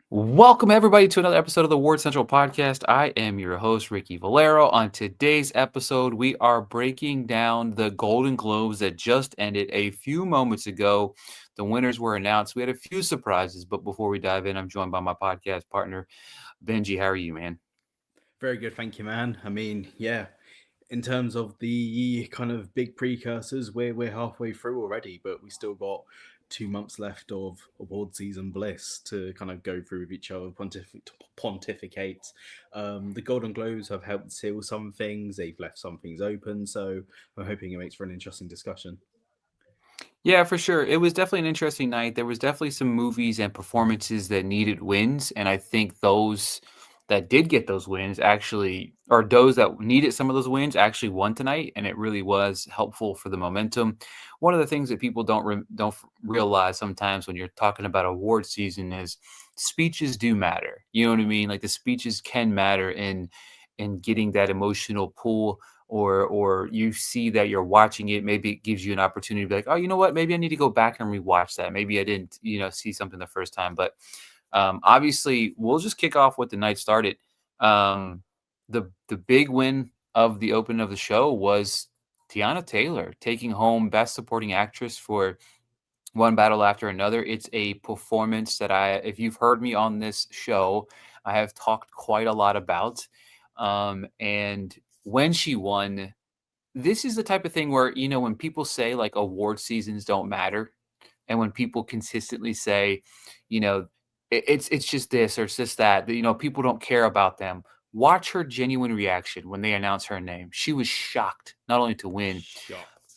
Welcome, everybody, to another episode of the Ward Central podcast. I am your host, Ricky Valero. On today's episode, we are breaking down the Golden Globes that just ended a few moments ago. The winners were announced. We had a few surprises, but before we dive in, I'm joined by my podcast partner, Benji. How are you, man? Very good, thank you, man. In terms of the kind of big precursors, we're halfway through already, but we still got 2 months left of award season bliss to kind of go through with each other, pontificate. The Golden Globes have helped seal some things; they've left some things open, so I'm hoping it makes for an interesting discussion. Yeah, for sure. It was definitely an interesting night. There was definitely some movies and performances that needed wins, and I think those that did get those wins actually, or those that needed some of those wins actually won tonight, and it really was helpful for the momentum. One of the things that people don't realize sometimes when you're talking about award season is speeches do matter. You know what I mean? Like the speeches can matter in getting that emotional pull, or you see that you're watching it, maybe it gives you an opportunity to be like, oh, you know what, maybe I need to go back and rewatch that. Maybe I didn't, see something the first time. But obviously, we'll just kick off with the night started. The big win of the opening of the show was Tiana Taylor taking home Best Supporting Actress for One Battle After Another. It's a performance that if you've heard me on this show, I have talked quite a lot about. And when she won, this is the type of thing where, when people say like award seasons don't matter, and when people consistently say, you know, it's just this or it's just that, people don't care about them. Watch her genuine reaction when they announce her name. She was shocked not only to win, Shocked.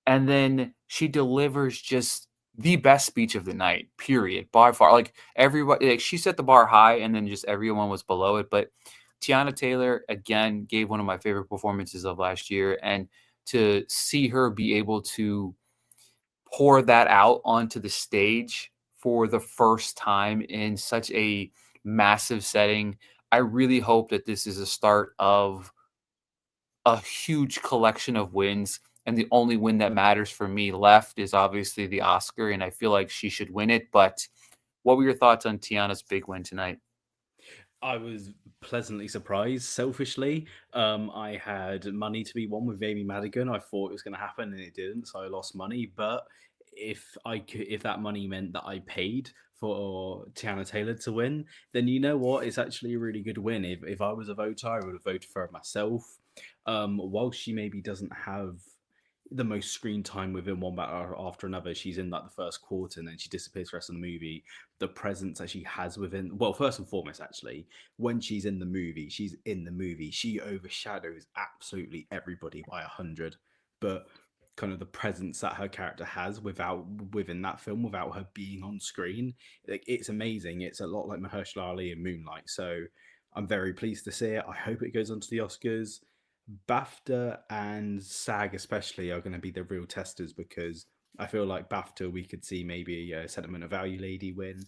and then she delivers just the best speech of the night, period, by far. Like everybody, like she set the bar high, and then just everyone was below it. But Tiana Taylor again gave one of my favorite performances of last year, and to see her be able to pour that out onto the stage for the first time in such a massive setting, I really hope that this is a start of a huge collection of wins, and the only win that matters for me left is obviously the Oscar, and I feel like she should win it. But what were your thoughts on Tiana's big win tonight? I was pleasantly surprised. Selfishly, I had money to be won with Amy Madigan. I thought it was going to happen, and it didn't, so I lost money. But if that money meant that I paid for Tiana Taylor to win, then you know what? It's actually a really good win. If I was a voter, I would have voted for her myself. While she maybe doesn't have the most screen time within one battle after another. She's in like the first quarter and then she disappears the rest of the movie. The presence that she has within, well, first and foremost, actually, when she's in the movie, she's in the movie. She overshadows absolutely everybody by 100. But kind of the presence that her character has within that film without her being on screen, like it's amazing. It's a lot like Mahershala Ali in Moonlight. So I'm very pleased to see it. I hope it goes on to the Oscars. BAFTA and SAG especially are going to be the real testers because I feel like BAFTA we could see maybe a Sentiment of Value lady win.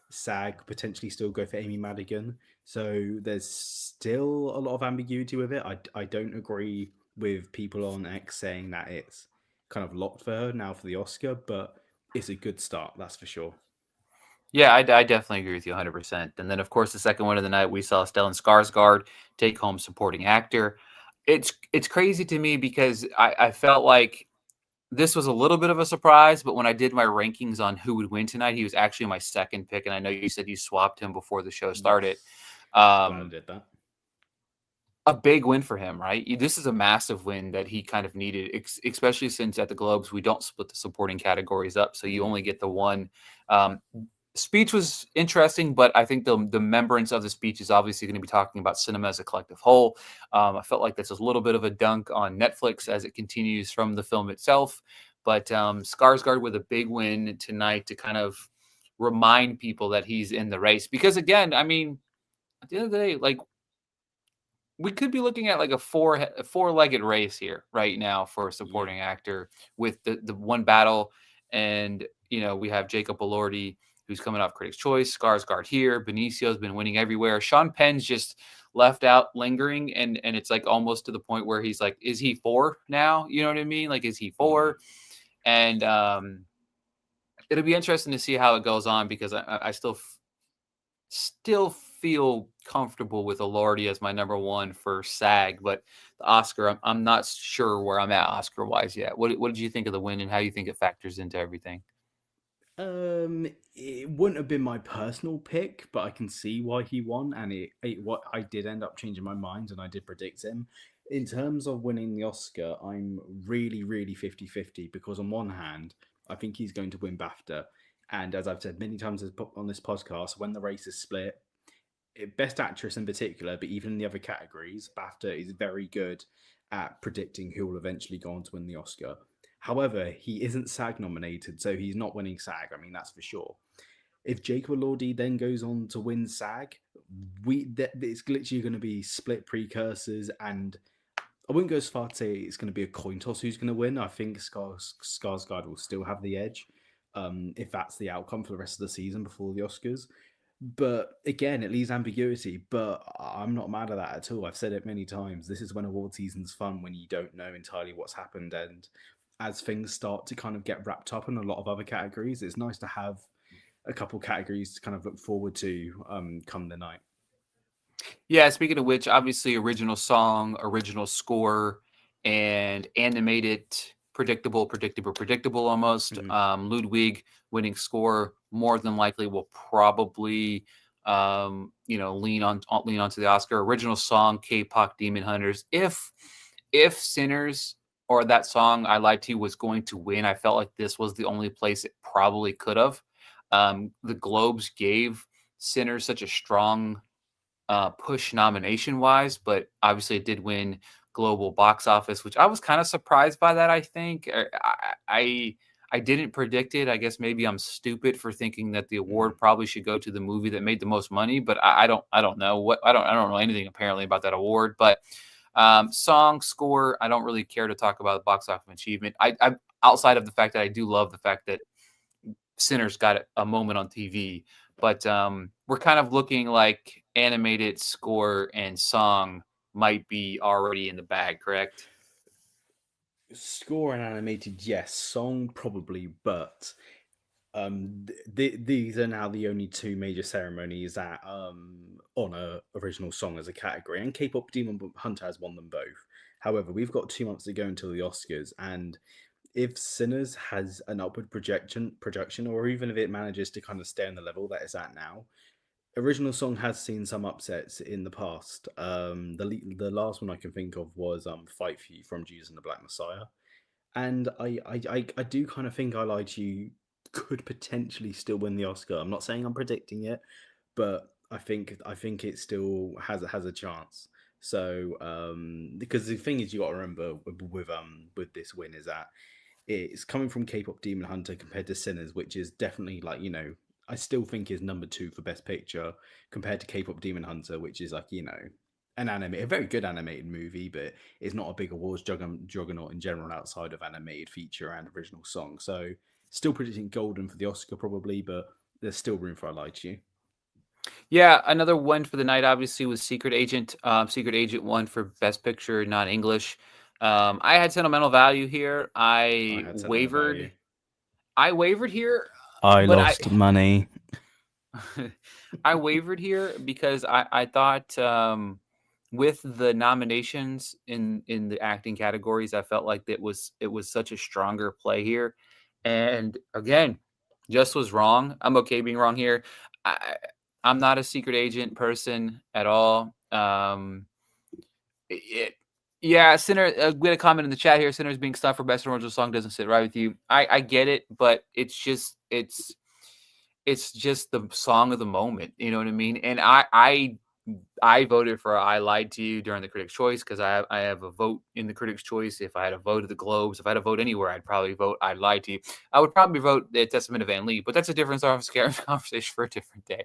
SAG potentially still go for Amy Madigan. So there's still a lot of ambiguity with it. I don't agree with people on X saying that it's kind of locked for her now for the Oscar, but it's a good start, that's for sure. Yeah, I definitely agree with you 100%. And then, of course, the second one of the night, we saw Stellan Skarsgård take home supporting actor. It's crazy to me because I felt like this was a little bit of a surprise, but when I did my rankings on who would win tonight, he was actually my second pick. And I know you said you swapped him before the show started. Yes. Glad I Um, did that. a big win for him, right? This is a massive win that he kind of needed, especially since at the Globes we don't split the supporting categories up, so you Mm. only get the one. Um, Speech was interesting, but I think the membrance of the speech is obviously going to be talking about cinema as a collective whole. I felt like that's a little bit of a dunk on Netflix as it continues from the film itself, but Skarsgård with a big win tonight to kind of remind people that he's in the race. Because again, I mean, at the end of the day, like we could be looking at like a four-legged race here right now for a Yeah. supporting actor with the one battle, and we have Jacob Elordi who's coming off Critics' Choice, Skarsgård here, Benicio's been winning everywhere. Sean Penn's just left out lingering, and it's like almost to the point where he's like, is he four now? You know what I mean? Like, is he Mm. four? And it'll be interesting to see how it goes on because I still still feel comfortable with Elordi as my number one for SAG, but the Oscar, I'm not sure where I'm at Oscar wise yet. What did you think of the win and how you think it factors into everything? It wouldn't have been my personal pick, but I can see why he won, and what I did end up changing my mind, and I did predict him. In terms of winning the Oscar, I'm really, really 50-50 because on one hand, I think he's going to win BAFTA, and as I've said many times on this podcast, when the race is split, Best Actress in particular, but even in the other categories, BAFTA is very good at predicting who will eventually go on to win the Oscar. However, he isn't SAG nominated, so he's not winning SAG. I mean, that's for sure. If Jacob Elordi then goes on to win SAG, it's literally going to be split precursors, and I wouldn't go as far to say it's going to be a coin toss who's going to win. I think Skarsgård will still have the edge if that's the outcome for the rest of the season before the Oscars. But again, it leaves ambiguity. But I'm not mad at that at all. I've said it many times. This is when award season's fun, when you don't know entirely what's happened. And as things start to kind of get wrapped up in a lot of other categories, it's nice to have a couple categories to kind of look forward to come the night. Yeah, speaking of which, obviously original song, original score, and animated, predictable almost. Mm-hmm. Ludwig winning score more than likely will probably lean onto the Oscar. Original song, K-pop Demon Hunters. If Sinners or that song I Lied to You was going to win, I felt like this was the only place it probably could have. The Globes gave Sinners such a strong push nomination wise, but obviously it did win global box office, which I was kind of surprised by that. I think I didn't predict it. I guess maybe I'm stupid for thinking that the Mm-hmm. award probably should go to the movie that made the most money, but I don't know what I don't know anything apparently about that award. But song score, I don't really care to talk about box office achievement. I outside of the fact that I do love the fact that Sinners got a moment on TV, but we're kind of looking like animated score and song might be already in the bag, correct? Score and animated, yes. Song, probably, but these are now the only two major ceremonies that honor original song as a category, and K-pop Demon Hunter has won them both. However, we've got 2 months to go until the Oscars, and if Sinners has an upward projection, or even if it manages to kind of stay on the level that it's at now, original song has seen some upsets in the past. The last one I can think of was "Fight for You" from Judas and the Black Messiah, and I do kind of think I Lied to You could potentially still win the Oscar. I'm not saying I'm predicting it, but I think it still has a chance. So because the thing is, you got to remember with this win is that it's coming from K-pop Demon Hunter compared to Sinners, which is definitely like I still think is number two for Best Picture compared to K-pop Demon Hunter, which is like a very good animated movie, but it's not a big awards juggernaut in general outside of animated feature and original song. So still predicting Golden for the Oscar probably, but there's still room for I Lied to You. Yeah, another one for the night obviously was Secret Agent. Secret Agent won for Best Picture, not English. I had sentimental value here. I had sentimental value. I wavered here, I but lost money. I wavered here because I thought with the nominations in the acting categories, I felt like it was such a stronger play here. And again, just was wrong. I'm okay being wrong here. I, I'm not a secret agent person at all. It, yeah, Sinner. We had a comment in the chat here. Sinner's being stuffed for best original song doesn't sit right with you. I get it, but it's just the song of the moment, you know what I mean? And I voted for "I Lied to You" during the Critics' Choice because I have a vote in the Critics' Choice. If I had a vote at the Globes, if I had a vote anywhere, I'd probably vote "I Lied to You." I would probably vote the Testament of Van Lee, but that's a different conversation for a different day.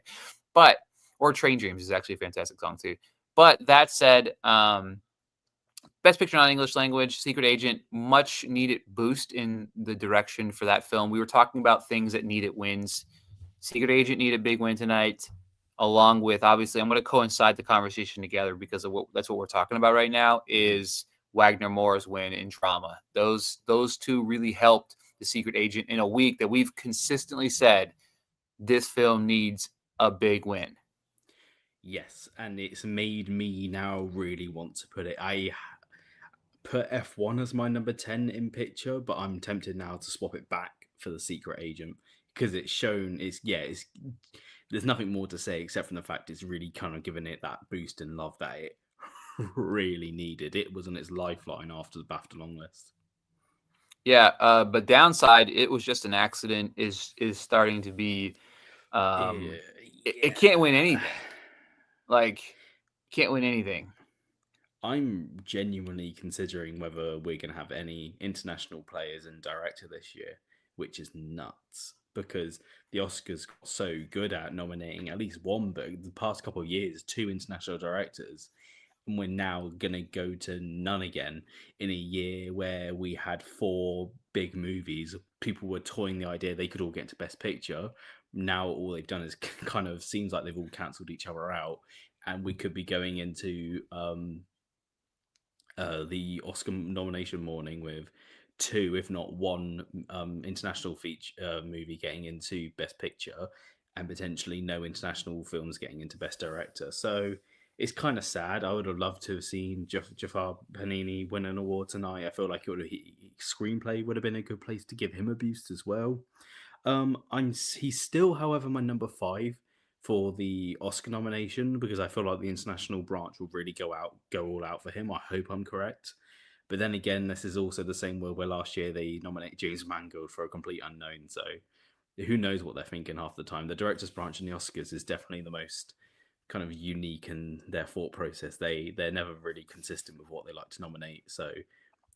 But or Train Dreams is actually a fantastic song too. But that said, Best Picture non English language, Secret Agent, much needed boost in the direction for that film. We were talking about things that needed wins. Secret Agent needed a big win tonight, along with obviously I'm going to coincide the conversation together because of that's what we're talking about right now Mhm. is Wagner Moore's win in drama. Those two really helped the Secret Agent in a week that we've consistently said this film needs a big win. Yes, and it's made me now really want to put it. Put F1 as my number 10 in picture, but I'm tempted now to swap it back for The Secret Agent because it's shown it's there's nothing more to say except from the fact it's really kind of given it that boost in love that it really needed. It was on its lifeline after the BAFTA long list. Yeah, but downside, it was just an accident is starting to be Eh, it can't win yeah. anything. Like can't win anything. I'm genuinely considering whether we're going to have any international players and director this year, which is nuts because the Oscars got so good at nominating at least one, but the past couple of years, two international directors, and we're now going to go to none again in a year where we had four big movies. People were toying the idea they could all get into Best Picture. Now all they've done is kind of seems like they've all cancelled each other out, and we could be going into the Oscar nomination morning with two, if not one, international feature movie getting into Best Picture, and potentially no international films getting into Best Director. So it's kind of sad. I would have loved to have seen Jafar Panini win an award tonight. I feel like it would have, screenplay would have been a good place to give him a boost as well. He's still, however, my number five for the Oscar nomination because I feel like the international branch will really go all out for him. I hope I'm correct. But then again, this is also the same where last year they nominated James Mangold for a complete unknown. So who knows what they're thinking half the time. The directors branch in the Oscars is definitely the most kind of unique in their thought process. They're never really consistent with what they like to nominate. So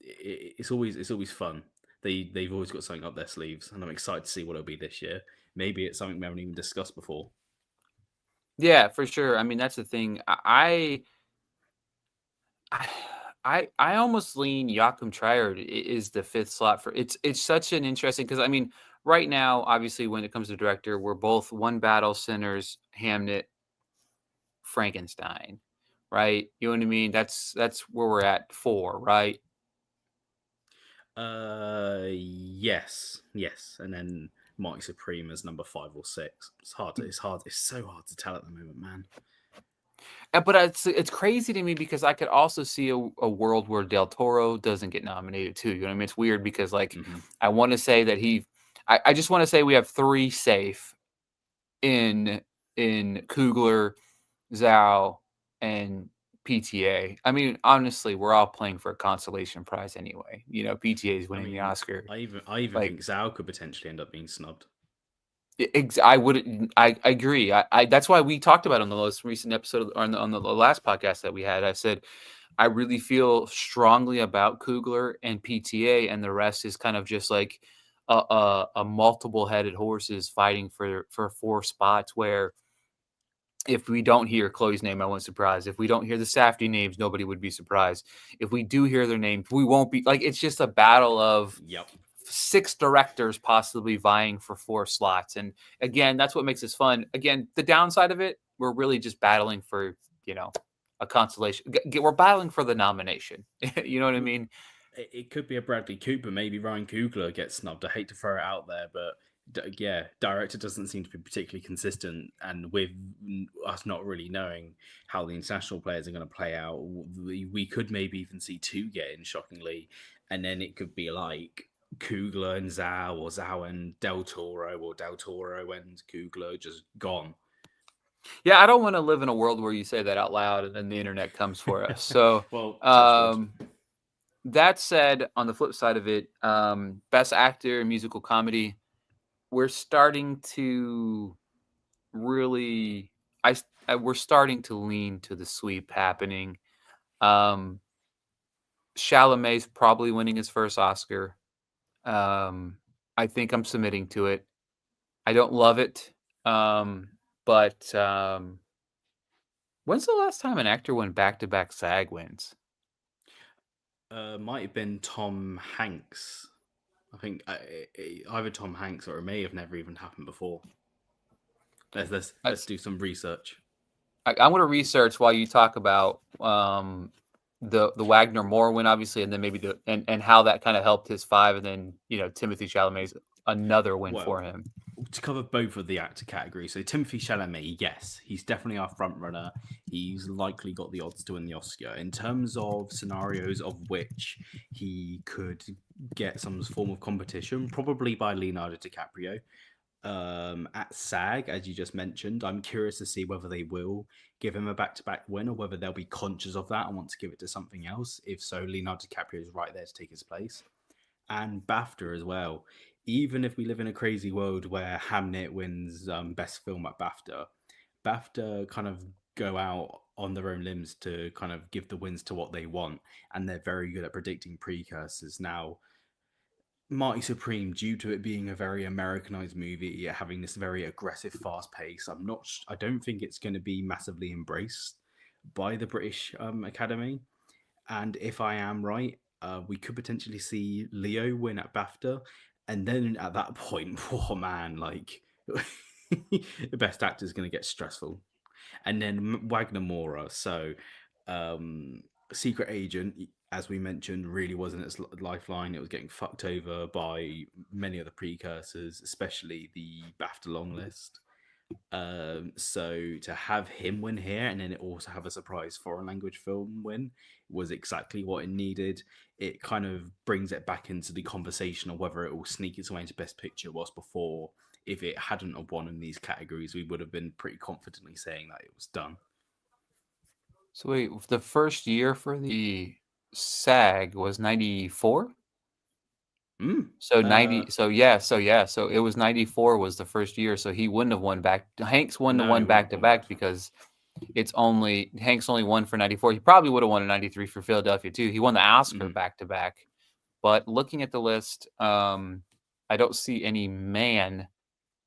it's always fun. They've always got something up their sleeves, and I'm excited to see what it'll be this year. Maybe it's something we haven't even discussed before. Yeah, for sure. I mean, that's the thing. I I almost lean Joachim Trier is the fifth slot for it's such an interesting because I mean, right now, obviously, when it comes to director, we're both One Battle, Sinners, Hamnet, Frankenstein, right? You know what I mean? That's where we're at four, right? Yes, and then Mike Supreme as number 5 or 6. It's so hard to tell at the moment, man. But it's crazy to me because I could also see a world where Del Toro doesn't get nominated too. You know what I mean? It's weird because like Hmm. I want to say that I just want to say we have three safe in Kugler, Zhao, and PTA. I mean, honestly, we're all playing for a consolation prize anyway. You know, PTA is I winning the mean, Oscar. I even Like think Zhao could potentially end up being snubbed. I would I agree. I that's why we talked about it on the most recent episode on the last podcast that we had. I said I really feel strongly about Kugler and PTA, and the rest is kind of just like a multiple headed horses fighting for four spots. Where if we don't hear Chloe's name, I won't surprise. If we don't hear the Safdie names, nobody would be surprised. If we do hear their name, we won't be like it's just a battle of Yep. six directors possibly vying for four slots. And again, that's what makes this fun. Again, the downside of it, we're really just battling for, you know, a consolation. We're battling for the nomination. You know what I mean? It could be a Bradley Cooper, maybe Ryan Coogler gets snubbed. I hate to throw it out there, but yeah, director doesn't seem to be particularly consistent, and with us not really knowing how the international players are going to play out, we could maybe even see two get in shockingly, and then it could be like Coogler and Zhao, or Zhao and Del Toro, or Del Toro and Coogler just gone. Yeah, I don't want to live in a world where you say that out loud and then the internet comes for us. So, Well, touch wood. um, that said, on the flip side of it, best actor in musical comedy, we're starting to really, we're starting to lean to the sweep happening. Um, Chalamet's probably winning his first Oscar. Um, I think I'm submitting to it. I don't love it, but when's the last time an actor won back-to-back SAG wins? Might have been Tom Hanks. I think either Tom Hanks or it may have never even happened before. Let's do some research. I'm going to research while you talk about the Wagner Moore win, obviously, and then maybe and how that kind of helped his five, and then Timothy Chalamet's another win for Well, him. to cover both of the actor categories. So Timothy Chalamet, yes, he's definitely our front runner. He's likely got the odds to win the Oscar. In terms of scenarios of which he could get some form of competition, probably by Leonardo DiCaprio. At SAG, as you just mentioned, I'm curious to see whether they will give him a back-to-back win or whether they'll be conscious of that and want to give it to something else. If so, Leonardo DiCaprio is right there to take his place. And BAFTA as well. Even if we live in a crazy world where Hamnet wins best film at BAFTA, BAFTA kind of go out on their own limbs to kind of give the wins to what they want, and they're very good at predicting precursors. Now, Marty Supreme, due to it being a very Americanized movie, having this very aggressive, fast pace, I don't think it's going to be massively embraced by the British Academy. And if I am right, we could potentially see Leo win at BAFTA, and then at that point, poor man, like the best actor is going to get stressful. And then Wagner Mora, so Secret Agent, as we mentioned, really wasn't its lifeline. It was getting fucked over by many other precursors, especially the BAFTA long list. So to have him win here and then it also have a surprise foreign language film win was exactly what it needed. It kind of brings it back into the conversation of whether it will sneak its way into Best Picture. Was before, if it hadn't have won in these categories, we would have been pretty confidently saying that it was done. So wait, the first year for the SAG was 94? Mm. So 90, so it was 94 was the first year, so he wouldn't have won back. Hanks won the No, he one wouldn't back have to won back back to back. because it's only Hanks only won for 94. He probably would have won in 93 for Philadelphia too. He won the Oscar Mm. back to back. But looking at the list, I don't see any man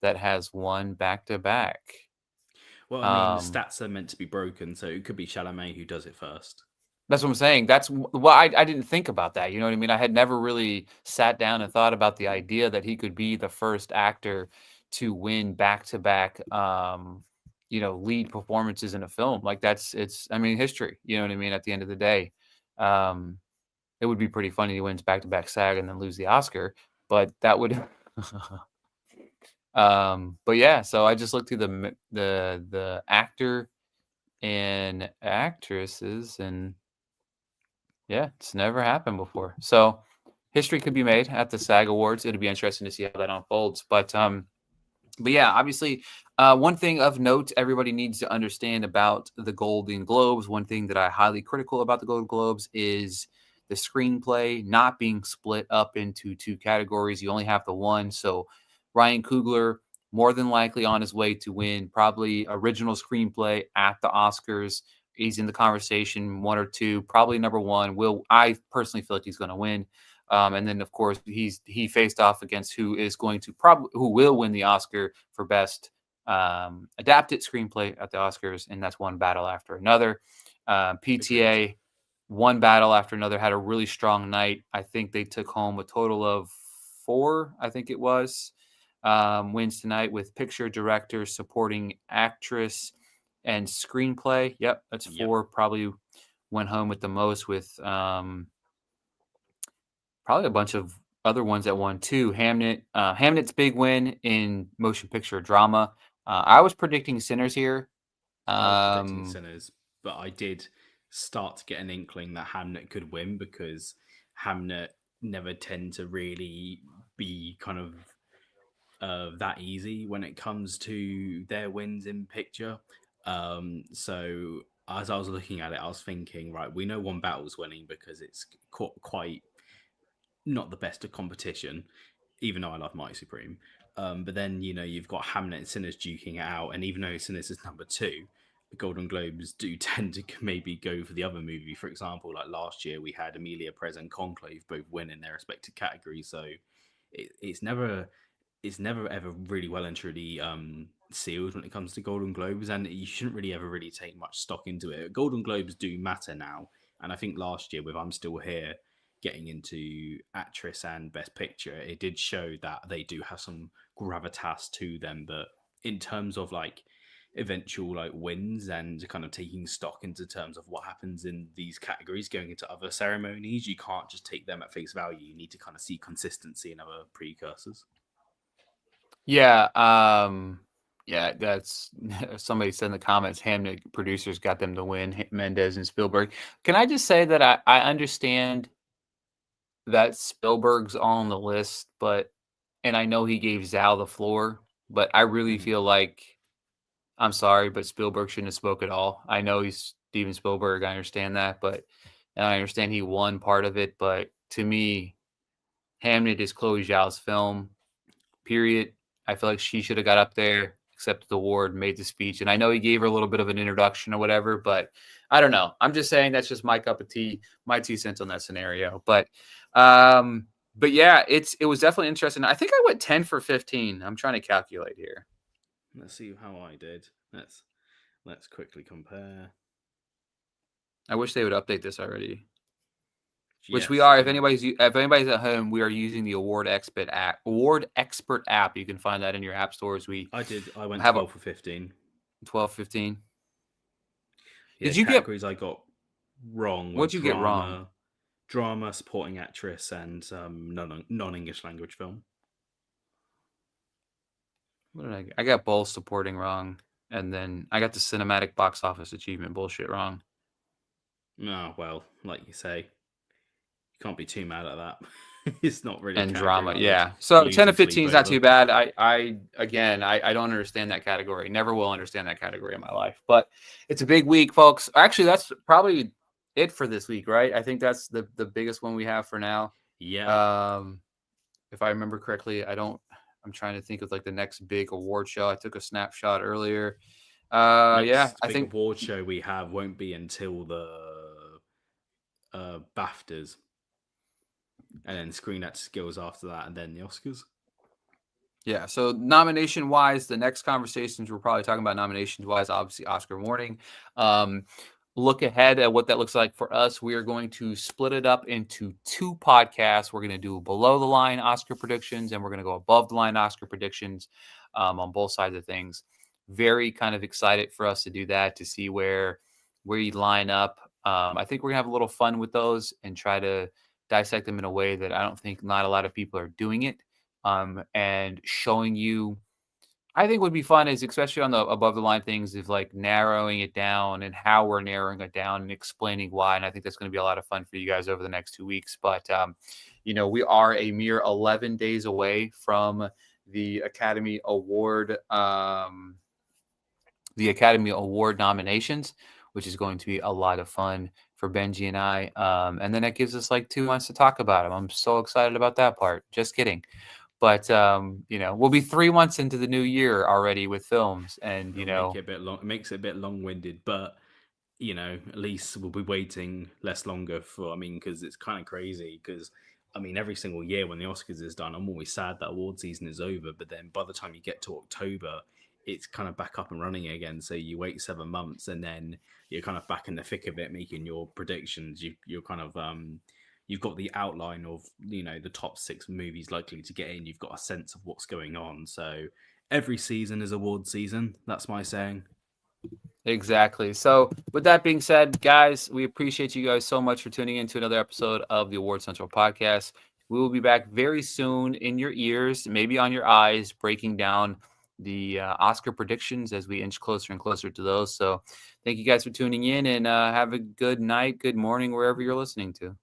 that has won back to back. Well, I mean, the Um, stats are meant to be broken, so it could be Chalamet who does it first. That's what I'm saying. That's why I didn't think about that. You know what I mean? I had never really sat down and thought about the idea that he could be the first actor to win back to back, lead performances in a film. Like I mean, history. You know what I mean? At the end of the day, um, it would be pretty funny he wins back to back SAG and then lose the Oscar, but that would. But yeah, so I just looked through the actor and actresses and yeah, it's never happened before. So history could be made at the SAG Awards. It'll be interesting to see how that unfolds. But yeah, obviously, one thing of note everybody needs to understand about the Golden Globes. One thing that I highly critical about the Golden Globes is the screenplay not being split up into two categories. You only have the one. So Ryan Coogler more than likely on his way to win probably original screenplay at the Oscars. He's in the conversation, one or two, probably number one. Will I personally feel like he's going to win? And then, of course, he faced off against who will win the Oscar for best adapted screenplay at the Oscars, and that's one battle after another. Agreed. PTA, one battle after another, had a really strong night. I think they took home a total of four. I think it was wins tonight with picture, director, supporting actress, and screenplay. Yep, that's Yep. four. Probably went home with the most with probably a bunch of other ones that won too. Hamnet's big win in motion picture drama. I was predicting Sinners here. I was predicting Um, Sinners, but I did start to get an inkling that Hamnet could win because Hamnet never tend to really be kind of that easy when it comes to their wins in picture. So as I was looking at it, I was thinking, right, we know one battle's winning because it's quite not the best of competition, even though I love Mighty Supreme. But then you've got Hamnet and Sinners duking it out, and even though Sinners is number two, the Golden Globes do tend to maybe go for the other movie. For example, like last year we had Amelia Perez and Conclave both win in their respective categories, so it's never ever really well and truly sealed when it comes to Golden Globes, and you shouldn't really ever really take much stock into it. Golden Globes do matter now, and I think last year with I'm Still Here getting into actress and best picture, it did show that they do have some gravitas to them. But in terms of like eventual like wins and kind of taking stock into terms of what happens in these categories going into other ceremonies, you can't just take them at face value. You need to kind of see consistency in other precursors. Yeah, yeah, that's somebody said in the comments, Hamnet producers got them to win, Mendez and Spielberg. Can I just say that I understand that Spielberg's on the list, but and I know he gave Zal the floor, but I really Mhm. feel like I'm sorry, but Spielberg shouldn't have spoke at all. I know he's Steven Spielberg, I understand that, but and I understand he won part of it, but to me, Hamnet is Chloe Zhao's film. Period. I feel like she should have got up there, accepted the award, made the speech. And I know he gave her a little bit of an introduction or whatever, but I don't know. I'm just saying that's just my cup of tea, my 2 cents on that scenario. Um, but yeah, it was definitely interesting. I think I went 10 for 15. I'm trying to calculate here. Let's see how I did. Let's quickly compare. I wish they would update this already. Which we Yes, are. If anybody's at home, we are using the Award Expert app. Award Expert app. You can find that in your app stores. We I did. I went have a 12 for 15. 12, 15. Yeah, Did you get categories I got wrong were what'd you get wrong? drama, supporting actress, and non English language film. What did I get? I got both supporting wrong, and then I got the cinematic box office achievement bullshit wrong, Oh, well, like you say, you can't be too mad at that. It's not really a and category drama. I would Yeah, so lose 10 to any sleep 15 is not over. too bad. I don't understand that category. Never will understand that category in my life. But it's a big week, folks. Actually, that's probably it for this week, right? I think that's the biggest one we have for now. Yeah. Um, if I remember correctly, I don't. I'm trying to think of like the next big award show. I took a snapshot earlier. Yeah, Next I big think award show we have won't be until the BAFTAs, and then Screen Actors Skills after that, and then the Oscars. yeah. So nomination wise, the next conversations we're probably talking about nominations wise, obviously Oscar morning. Um, look ahead at what that looks like for us. We are going to split it up into 2 podcasts. We're going to do below the line Oscar predictions, and we're going to go above the line Oscar predictions on both sides of things. Very kind of excited for us to do that to see where you line up. I think we're gonna have a little fun with those and try to dissect them in a way that I don't think not a lot of people are doing it and showing you. I think would be fun is especially on the above the line things of like narrowing it down and how we're narrowing it down and explaining why. And I think that's going to be a lot of fun for you guys over the next 2 weeks. But we are a mere 11 days away from the Academy Award, nominations, which is going to be a lot of fun for Benji and I. And then it gives us like 2 months to talk about them. I'm so excited about that part. Just kidding. But we'll be 3 months into the new year already with films, and It'll make it a bit long. It makes it a bit long winded, but at least we'll be waiting less longer for. I mean, because it's kind of crazy. Because I mean, every single year when the Oscars is done, I'm always sad that award season is over. But then by the time you get to October, it's kind of back up and running again. So you wait 7 months, and then you're kind of back in the thick of it, making your predictions. You're kind of you've got the outline of the top 6 movies likely to get in. You've got a sense of what's going on. So every season is award season. That's my saying. exactly. So, with that being said, guys, we appreciate you guys so much for tuning in to another episode of the Award Central podcast. We will be back very soon in your ears, maybe on your eyes, breaking down the Oscar predictions as we inch closer and closer to those. So, thank you guys for tuning in and have a good night, good morning, wherever you're listening to.